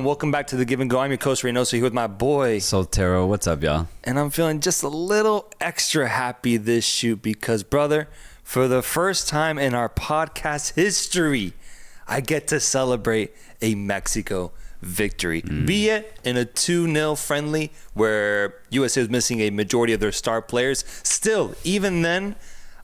Welcome back to The Give and Go. I'm your coach, Reynoso, here with my boy Soltero. What's up, y'all? And I'm feeling just a little extra happy this shoot because, brother, for the first time in our podcast history, I get to celebrate a Mexico victory. Be it in a 2-0 friendly where USA was missing a majority of their star players. Still, even then,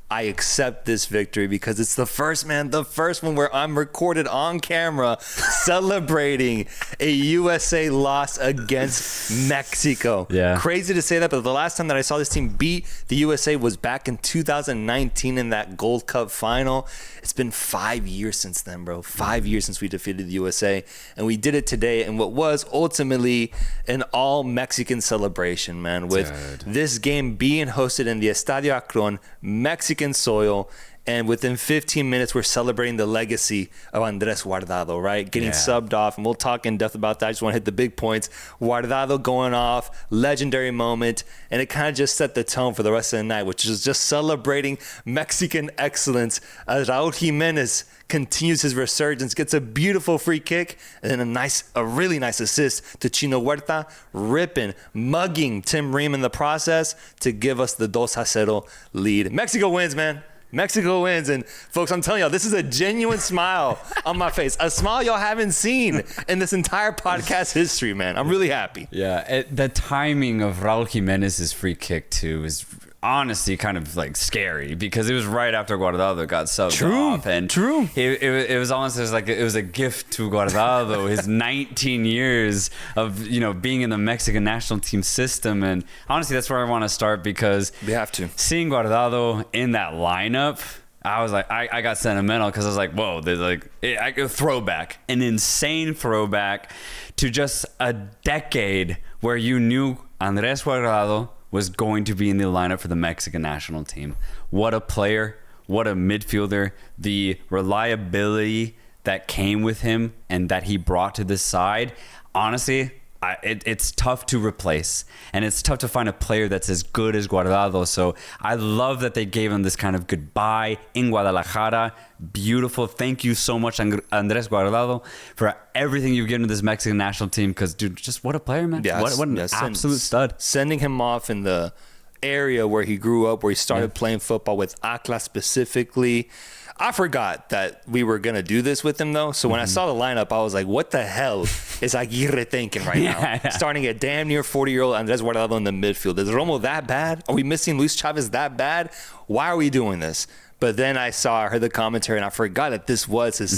I accept this victory because it's the first one where I'm recorded on camera celebrating a USA loss against Mexico. Yeah. Crazy to say that, but the last time that I saw this team beat the USA was back in 2019 in that Gold Cup final. It's been 5 years since then, bro. 5 years since we defeated the USA, and we did it today in what was ultimately an all-Mexican celebration, man, with this game being hosted in the Estadio Akron, Mexican soil, and within 15 minutes we're celebrating the legacy of Andres Guardado, right? Getting subbed off, and we'll talk in depth about that. I just want to hit the big points. Guardado going off, legendary moment, and it kind of just set the tone for the rest of the night, which is just celebrating Mexican excellence as Raul Jimenez continues his resurgence, gets a beautiful free kick, and then a really nice assist to Chino Huerta, mugging Tim Ream in the process to give us the 2-0 lead. Mexico wins, man. Mexico wins. And folks, I'm telling y'all, this is a genuine smile on my face. A smile y'all haven't seen in this entire podcast history, man. I'm really happy. Yeah, the timing of Raul Jimenez's free kick, too, is honestly kind of like scary because it was right after Guardado got subbed off. And it was almost it was a gift to Guardado, his 19 years of being in the Mexican national team system. And honestly, that's where I want to start because we have to. Seeing Guardado in that lineup, I was like, I got sentimental because I was like, whoa, there's a throwback, an insane throwback to just a decade where you knew Andres Guardado was going to be in the lineup for the Mexican national team. What a player, what a midfielder, the reliability that came with him and that he brought to this side. Honestly, it's tough to replace, and it's tough to find a player that's as good as Guardado. So I love that they gave him this kind of goodbye in Guadalajara. Beautiful. Thank you so much, Andres Guardado, for everything you've given to this Mexican national team. Because, dude, just what a player, man. Yeah, what an absolute stud. Sending him off in the area where he grew up, where he started playing football with Atlas specifically. I forgot that we were going to do this with him, though. So when I saw the lineup, I was like, what the hell is Aguirre thinking right now? Starting a damn near 40-year-old Andres Guardado in the midfield. Is Romo that bad? Are we missing Luis Chavez that bad? Why are we doing this? But then I heard the commentary, and I forgot that this was his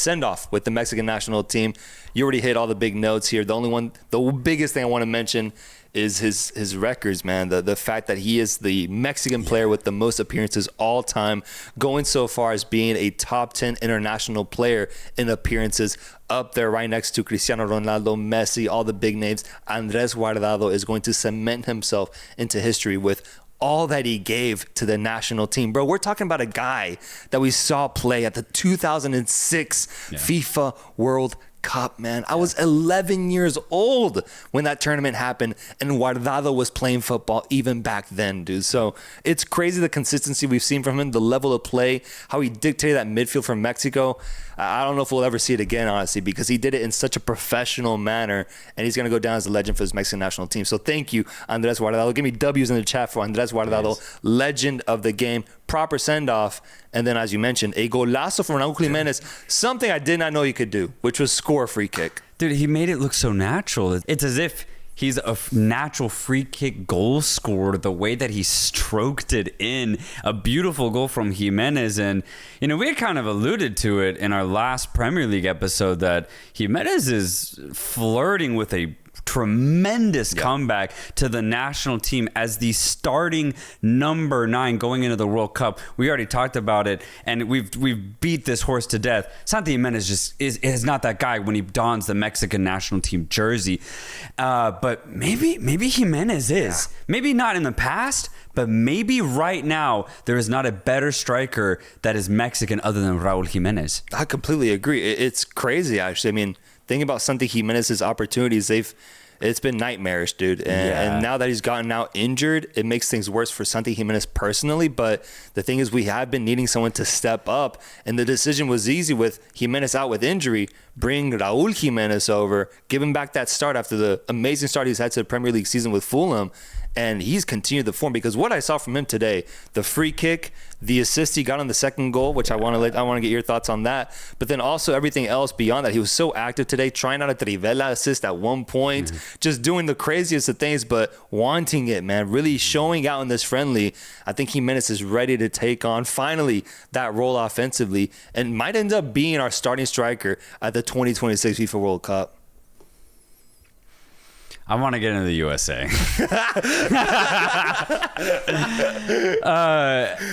send-off with the Mexican national team. You already hit all the big notes here. The biggest thing I want to mention is his records, man. The fact that he is the Mexican player with the most appearances all time, going so far as being a top 10 international player in appearances, up there right next to Cristiano Ronaldo, Messi, all the big names. Andres Guardado is going to cement himself into history with all that he gave to the national team. Bro, we're talking about a guy that we saw play at the 2006 FIFA World Cup, man. I was 11 years old when that tournament happened, and Guardado was playing football even back then, dude. So it's crazy the consistency we've seen from him, the level of play, how he dictated that midfield for Mexico. I don't know if we'll ever see it again, honestly, because he did it in such a professional manner, and he's going to go down as a legend for this Mexican national team. So thank you, Andres Guardado. Give me W's in the chat for Andres Guardado, legend of the game, proper send-off, and then, as you mentioned, a golazo from Raul Jimenez, something I did not know he could do, which was score a free kick. Dude, he made it look so natural. It's as if he's a natural free kick goal scorer, the way that he stroked it in. A beautiful goal from Jimenez. And, we had kind of alluded to it in our last Premier League episode that Jimenez is flirting with a tremendous comeback to the national team as the starting number 9 going into the World Cup. We already talked about it, and we've beat this horse to death. Santi Jimenez just is not that guy when he dons the Mexican national team jersey. But maybe Jimenez is. Maybe not in the past, but maybe right now there is not a better striker that is Mexican other than Raul Jimenez. I completely agree. It's crazy, actually. I mean, thinking about Santi Jimenez's opportunities, it's been nightmarish, dude. And now that he's gotten out injured, it makes things worse for Santi Jimenez personally. But the thing is, we have been needing someone to step up, and the decision was easy with Jimenez out with injury. bring Raul Jimenez over, give him back that start after the amazing start he's had to the Premier League season with Fulham. And he's continued the form, because what I saw from him today, the free kick, the assist he got on the second goal, which I want to get your thoughts on that. But then also everything else beyond that. He was so active today, trying out a Trivela assist at one point, just doing the craziest of things, but wanting it, man, really showing out in this friendly. I think Jimenez is ready to take on finally that role offensively, and might end up being our starting striker at the 2026 FIFA World Cup. I want to get into the USA.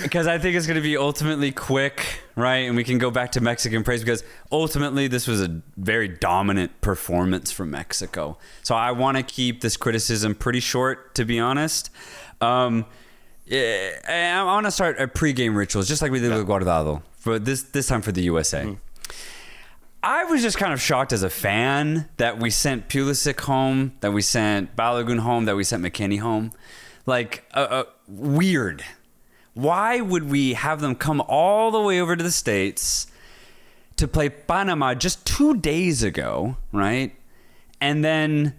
Because I think it's going to be ultimately quick, right? And we can go back to Mexican praise, because ultimately this was a very dominant performance from Mexico. So I want to keep this criticism pretty short, to be honest. I want to start a pregame rituals, just like we did with Guardado, for this time for the USA. Mm-hmm. I was just kind of shocked as a fan that we sent Pulisic home, that we sent Balogun home, that we sent McKennie home. Like, weird. Why would we have them come all the way over to the States to play Panama just 2 days ago, right? And then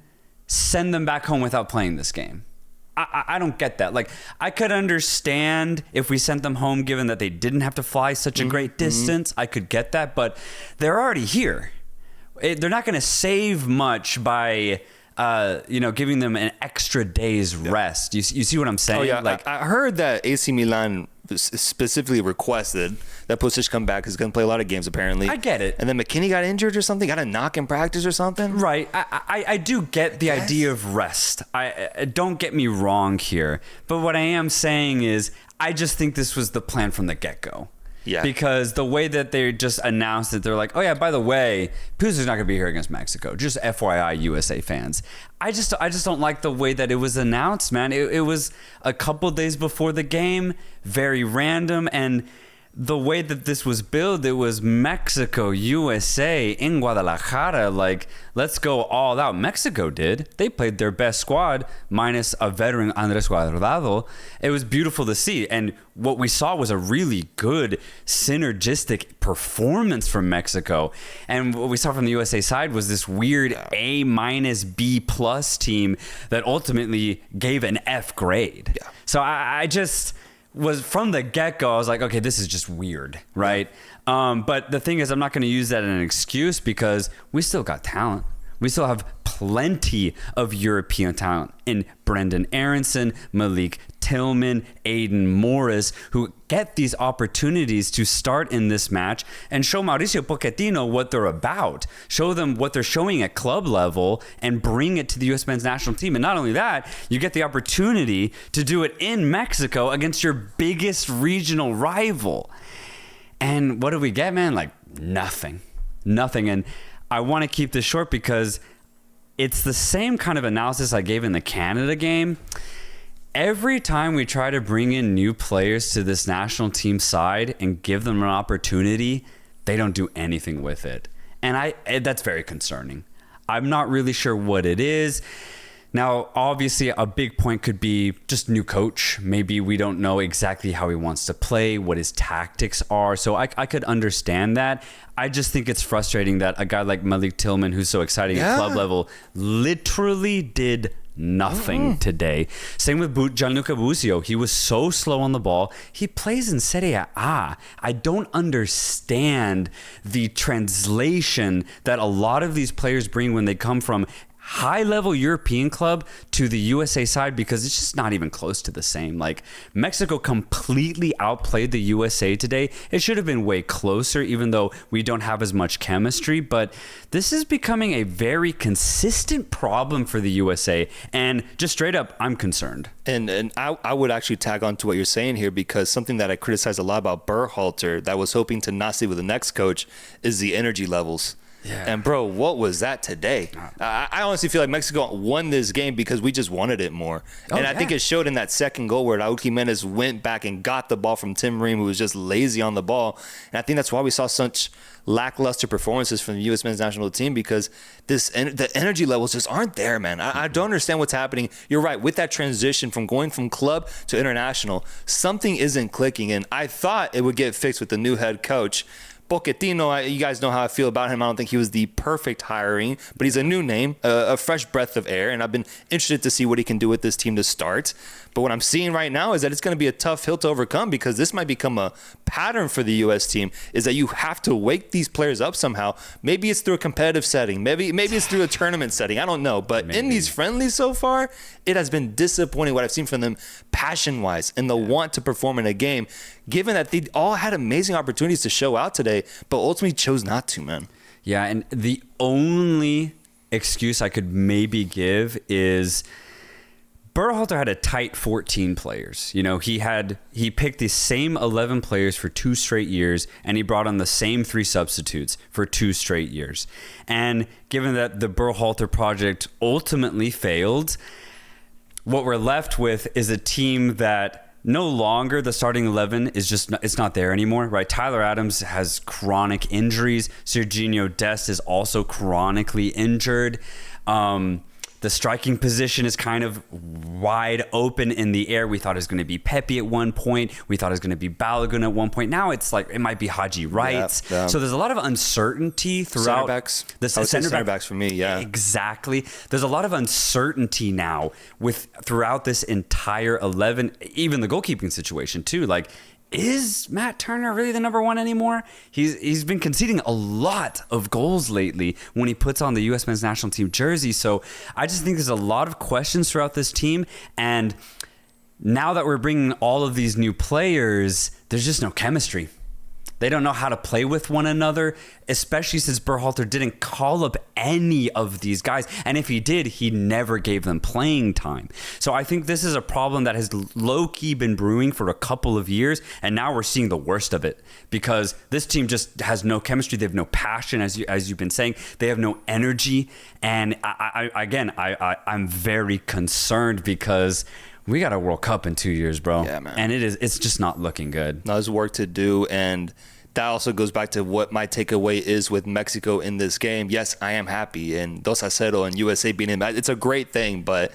send them back home without playing this game? I don't get that. Like, I could understand if we sent them home, given that they didn't have to fly such a great distance. I could get that, but they're already here. They're not going to save much by, giving them an extra day's rest. You see what I'm saying? Oh yeah, like I heard that AC Milan specifically requested that Pulisic come back, because he's going to play a lot of games apparently. I get it. And then McKennie got injured or something, got a knock in practice or something. Right. I do get the idea of rest. I don't get me wrong here. But what I am saying is I just think this was the plan from the get-go. Yeah. Because the way that they just announced it, they're like, oh yeah, by the way, Pulisic's not going to be here against Mexico. Just FYI, USA fans. I just don't like the way that it was announced, man. It was a couple days before the game, very random, and the way that this was billed, it was Mexico, USA in Guadalajara. Like, let's go all out. Mexico did. They played their best squad, minus a veteran, Andres Guardado. It was beautiful to see. And what we saw was a really good, synergistic performance from Mexico. And what we saw from the USA side was this weird A-, B+ team that ultimately gave an F grade. Yeah. So I just was, from the get-go, I was like, okay, this is just weird, right? But the thing is, I'm not going to use that as an excuse, because we still got talent. We still have plenty of European talent in Brendan Aronson, Malik Tillman, Aiden Morris, who get these opportunities to start in this match and show Mauricio Pochettino what they're about. Show them what they're showing at club level and bring it to the U.S. men's national team. And not only that, you get the opportunity to do it in Mexico against your biggest regional rival. And what do we get, man? Like, nothing. And I want to keep this short because it's the same kind of analysis I gave in the Canada game. Every time we try to bring in new players to this national team side and give them an opportunity, they don't do anything with it. And that's very concerning. I'm not really sure what it is. Now, obviously, a big point could be just new coach. Maybe we don't know exactly how he wants to play, what his tactics are. So I could understand that. I just think it's frustrating that a guy like Malik Tillman, who's so exciting at club level, literally did nothing today. Same with Gianluca Busio. He was so slow on the ball. He plays in Serie A. I don't understand the translation that a lot of these players bring when they come from high-level European club to the USA side, because it's just not even close to the same. Like, Mexico completely outplayed the USA today. It should have been way closer, even though we don't have as much chemistry. But this is becoming a very consistent problem for the USA. And just straight up, I'm concerned. And I would actually tag on to what you're saying here, because something that I criticized a lot about Berhalter that was hoping to not see with the next coach is the energy levels. Yeah. And bro, what was that today? I honestly feel like Mexico won this game because we just wanted it more. And I think it showed in that second goal where Raul Jimenez went back and got the ball from Tim Ream, who was just lazy on the ball. And I think that's why we saw such lackluster performances from the U.S. men's national team, because the energy levels just aren't there, man. I don't understand what's happening. You're right. With that transition from going from club to international, something isn't clicking. And I thought it would get fixed with the new head coach. Pochettino, you guys know how I feel about him. I don't think he was the perfect hiring, but he's a new name, a fresh breath of air, and I've been interested to see what he can do with this team to start. But what I'm seeing right now is that it's going to be a tough hill to overcome, because this might become a pattern for the U.S. team, is that you have to wake these players up somehow. Maybe it's through a competitive setting. Maybe it's through a tournament setting. I don't know. But in these friendlies so far, it has been disappointing what I've seen from them passion-wise and the want to perform in a game, given that they all had amazing opportunities to show out today, but ultimately chose not to, man. Yeah, and the only excuse I could maybe give is Berhalter had a tight 14 players. You know, he picked the same 11 players for 2 straight years, and he brought on the same 3 substitutes for 2 straight years. And given that the Berhalter project ultimately failed, what we're left with is a team that no longer the starting 11 is just, it's not there anymore, right? Tyler Adams has chronic injuries. Serginho Dest is also chronically injured. The striking position is kind of wide open in the air. We thought it was going to be Pepe at one point. We thought it was going to be Balogun at one point. Now it's like it might be Haji Wright. So there's a lot of uncertainty throughout. Center backs for me, yeah. Exactly. There's a lot of uncertainty now throughout this entire 11, even the goalkeeping situation too. Like, is Matt Turner really the number 1 anymore? He's been conceding a lot of goals lately when he puts on the U.S. men's national team jersey. So I just think there's a lot of questions throughout this team. And now that we're bringing all of these new players, there's just no chemistry. They don't know how to play with one another, especially since Berhalter didn't call up any of these guys. And if he did, he never gave them playing time. So I think this is a problem that has low-key been brewing for a couple of years, and now we're seeing the worst of it, because this team just has no chemistry. They have no passion, as you've been saying. They have no energy. And I'm very concerned, because we got a World Cup in 2 years, bro. Yeah, man. And it's just not looking good. Now, there's work to do, and that also goes back to what my takeaway is with Mexico in this game. Yes, I am happy, and 2-0 and USA beating them, it's a great thing, but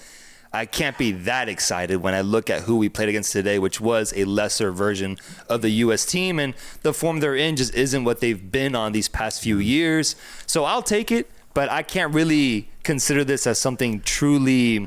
I can't be that excited when I look at who we played against today, which was a lesser version of the U.S. team, and the form they're in just isn't what they've been on these past few years. So I'll take it, but I can't really consider this as something truly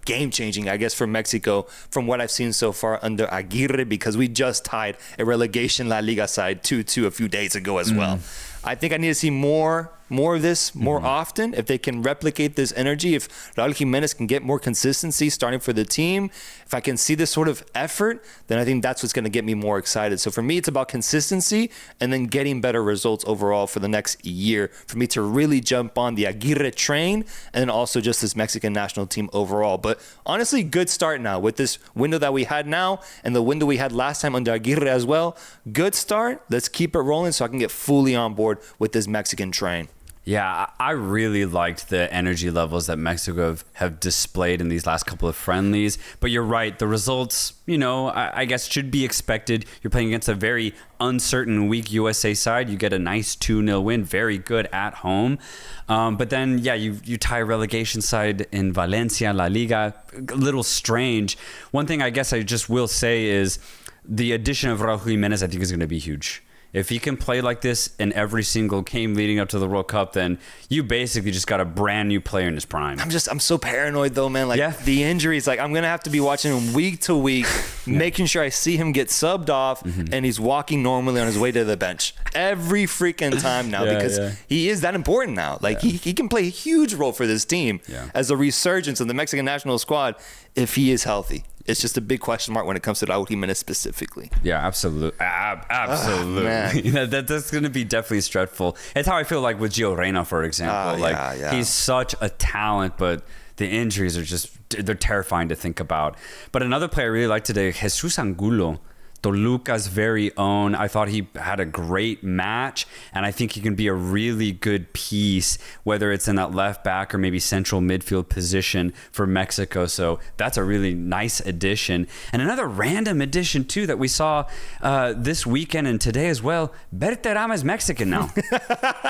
game-changing, I guess, for Mexico from what I've seen so far under Aguirre, because we just tied a relegation La Liga side 2-2 a few days ago as well. I think I need to see more of this more often. If they can replicate this energy, if Raul Jimenez can get more consistency starting for the team, if I can see this sort of effort, then I think that's what's going to get me more excited. So for me, it's about consistency and then getting better results overall for the next year for me to really jump on the Aguirre train, and then also just this Mexican national team overall. But honestly, good start now with this window that we had now and the window we had last time under Aguirre as well. Good start. Let's keep it rolling so I can get fully on board with this Mexican train. Yeah, I really liked the energy levels that Mexico have displayed in these last couple of friendlies. But you're right, the results, I guess should be expected. You're playing against a very uncertain, weak USA side. You get a nice 2-0 win, very good at home. But then, yeah, you tie a relegation side in Valencia, La Liga, a little strange. One thing I guess I just will say is the addition of Raul Jimenez, I think, is going to be huge. If he can play like this in every single game leading up to the World Cup, then you basically just got a brand new player in his prime. I'm so paranoid though, man. Like the injuries, like I'm going to have to be watching him week to week, making sure I see him get subbed off and he's walking normally on his way to the bench every freaking time now, because he is that important now. Like he can play a huge role for this team as a resurgence of the Mexican national squad if he is healthy. It's just a big question mark when it comes to Raul Jimenez specifically. Yeah, absolutely. Absolutely. That's going to be definitely stressful. It's how I feel like with Gio Reyna, for example. He's such a talent, but the injuries are they're terrifying to think about. But another player I really liked today, Jesus Angulo, Toluca's very own. I thought he had a great match, and I think he can be a really good piece, whether it's in that left back or maybe central midfield position for Mexico. So that's a really nice addition. And another random addition, too, that we saw this weekend and today as well. Berterame is Mexican now.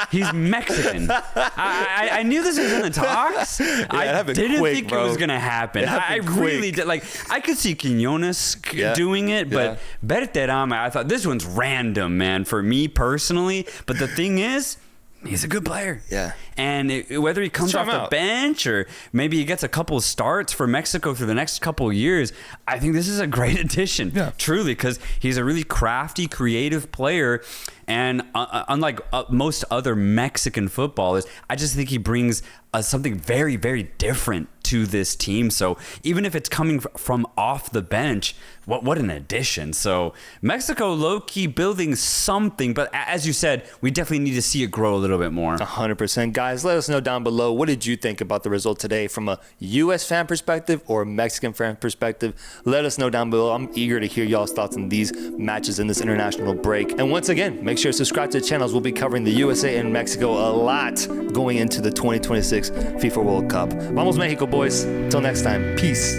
He's Mexican. I knew this was in the talks. I didn't think it was going to happen. I really did. Like, I could see Quinones doing it, but Berterame, I thought this one's random, man, for me personally. But the thing is, he's a good player. Yeah. And whether he comes off the bench or maybe he gets a couple of starts for Mexico through the next couple of years, I think this is a great addition. Yeah. Truly, because he's a really crafty, creative player. And unlike most other Mexican footballers, I just think he brings something very, very different to this team. So even if it's coming from off the bench, what an addition. So Mexico low-key building something, but as you said, we definitely need to see it grow a little bit more. 100%. Guys, let us know down below, what did you think about the result today from a U.S. fan perspective or a Mexican fan perspective? Let us know down below. I'm eager to hear y'all's thoughts on these matches in this international break. And once again, make sure to subscribe to the channels. We'll be covering the USA and Mexico a lot going into the 2026 FIFA World Cup. Vamos Mexico, boys. Until next time, peace.